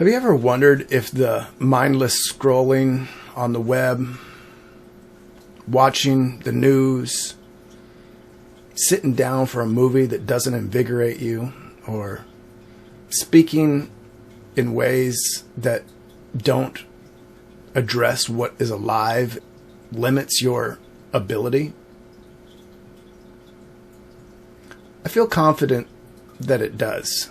Have you ever wondered if the mindless scrolling on the web, watching the news, sitting down for a movie that doesn't invigorate you, or speaking in ways that don't address what is alive, limits your ability? I feel confident that it does.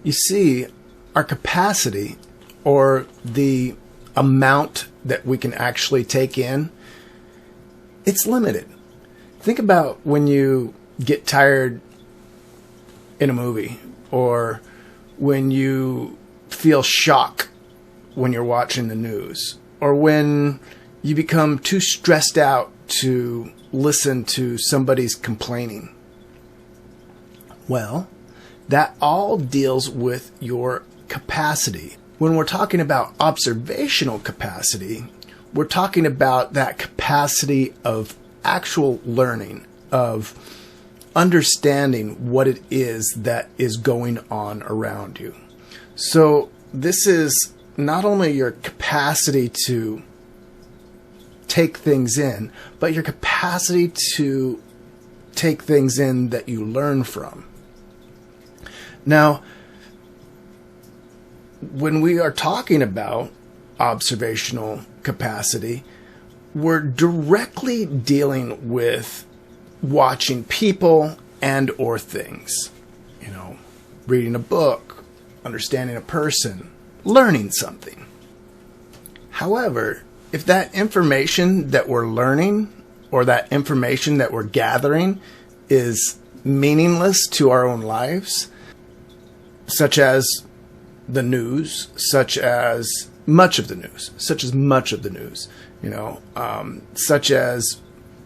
You see, our capacity, or the amount that we can actually take in, it's limited. Think about when you get tired in a movie, or when you feel shock when you're watching the news, or when you become too stressed out to listen to somebody's complaining. Well, that all deals with your capacity. When we're talking about observational capacity, we're talking about that capacity of actual learning, of understanding what it is that is going on around you. So this is not only your capacity to take things in, but your capacity to take things in that you learn from. Now, when we are talking about observational capacity, we're directly dealing with watching people and or things. You know, reading a book, understanding a person, learning something. However, if that information that we're learning or that information that we're gathering is meaningless to our own lives, such as the news, such as much of the news, such as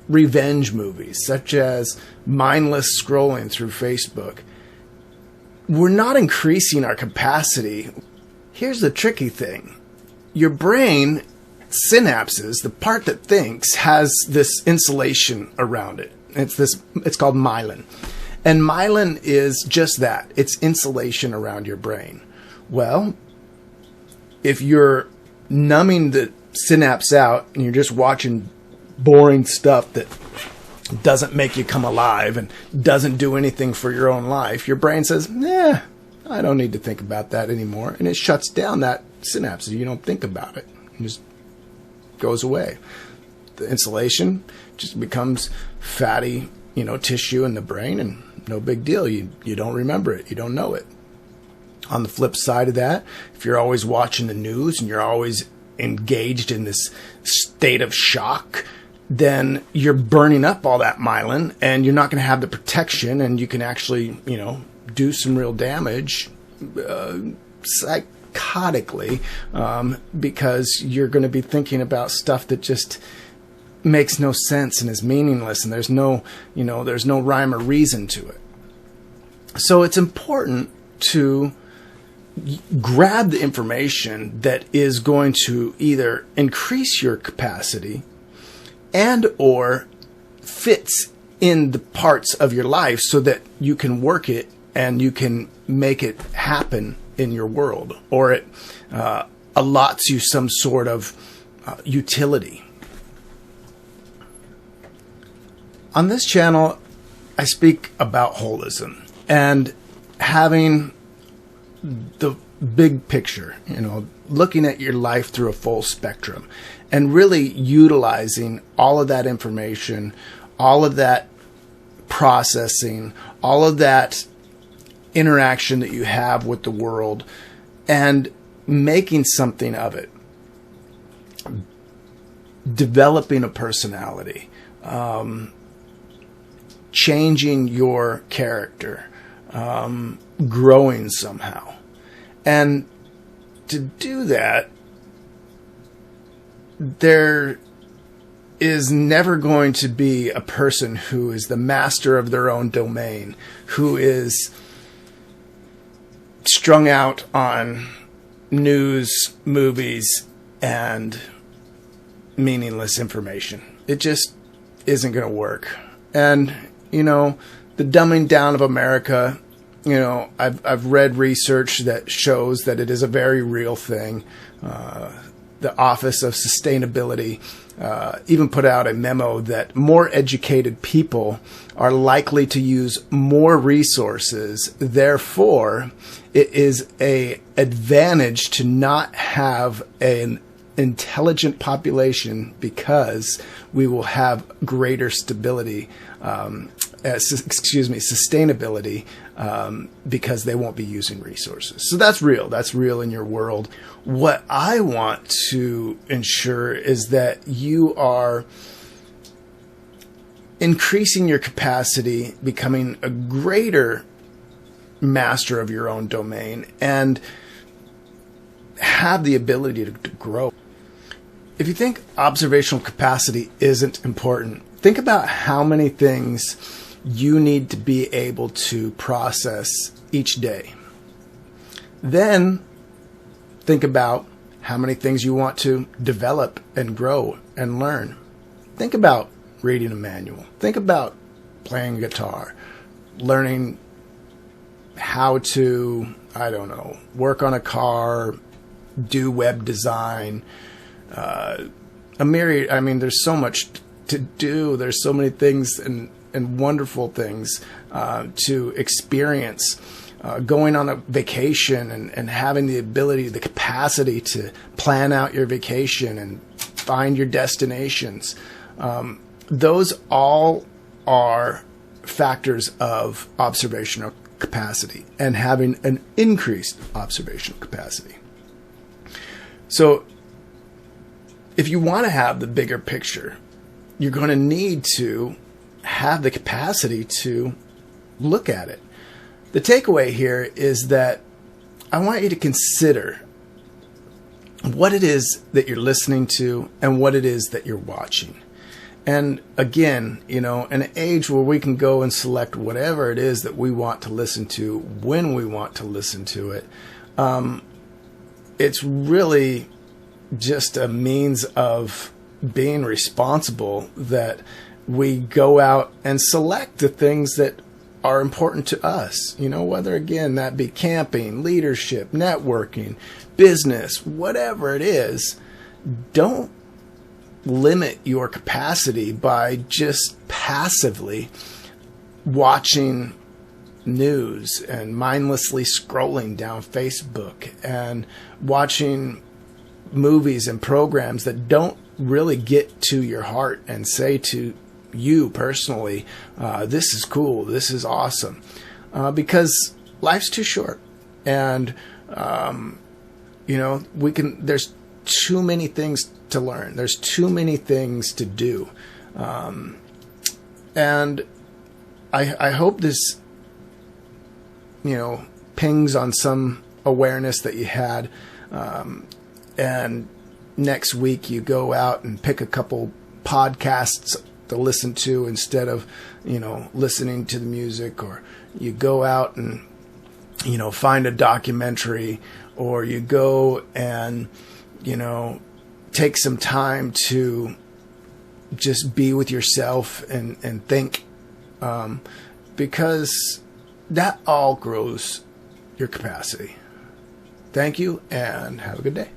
revenge movies, such as mindless scrolling through Facebook, we're not increasing our capacity. Here's the tricky thing. Your brain synapses, the part that thinks, has this insulation around it. It's called myelin. And myelin is just that. It's insulation around your brain. Well, if you're numbing the synapse out and you're just watching boring stuff that doesn't make you come alive and doesn't do anything for your own life, your brain says, I don't need to think about that anymore. And it shuts down that synapse. You don't think about it. It just goes away. The insulation just becomes fatty, tissue in the brain, and no big deal. You don't remember it. You don't know it. On the flip side of that, if you're always watching the news and you're always engaged in this state of shock, then you're burning up all that myelin and you're not going to have the protection, and you can actually, do some real damage psychotically, because you're going to be thinking about stuff that just makes no sense and is meaningless, and there's no rhyme or reason to it. So it's important to grab the information that is going to either increase your capacity and or fits in the parts of your life so that you can work it and you can make it happen in your world, or it allots you some sort of utility. On this channel, I speak about holism and having the big picture, looking at your life through a full spectrum and really utilizing all of that information, all of that processing, all of that interaction that you have with the world, and making something of it, developing a personality, changing your character, growing somehow. And to do that, there is never going to be a person who is the master of their own domain, who is strung out on news, movies, and meaningless information. It just isn't going to work. And, the dumbing down of America, I've read research that shows that it is a very real thing. The Office of Sustainability even put out a memo that more educated people are likely to use more resources. Therefore, it is an advantage to not have an intelligent population because we will have greater stability, sustainability, because they won't be using resources. So that's real. That's real in your world. What I want to ensure is that you are increasing your capacity, becoming a greater master of your own domain, and have the ability to grow. If you think observational capacity isn't important, think about how many things you need to be able to process each day. Then think about how many things you want to develop and grow and learn. Think about reading a manual. Think about playing guitar, learning how to, work on a car, do web design, a myriad. There's so much to do. There's so many things and wonderful things to experience. Going on a vacation and having the ability, the capacity to plan out your vacation and find your destinations. Those all are factors of observational capacity and having an increased observational capacity. So if you want to have the bigger picture, you're going to need to have the capacity to look at it. The takeaway here is that I want you to consider what it is that you're listening to and what it is that you're watching. And again, in an age where we can go and select whatever it is that we want to listen to when we want to listen to it, it's really just a means of being responsible that we go out and select the things that are important to us, whether, again, that be camping, leadership, networking, business, whatever it is. Don't limit your capacity by just passively watching news and mindlessly scrolling down Facebook and watching movies and programs that don't really get to your heart and say to you personally, this is cool, this is awesome, because life's too short, and there's too many things to learn, there's too many things to do, and I hope this pings on some awareness that you had, and next week you go out and pick a couple podcasts to listen to instead of, listening to the music, or you go out and, find a documentary, or you go and, take some time to just be with yourself and think, because that all grows your capacity. Thank you, and have a good day.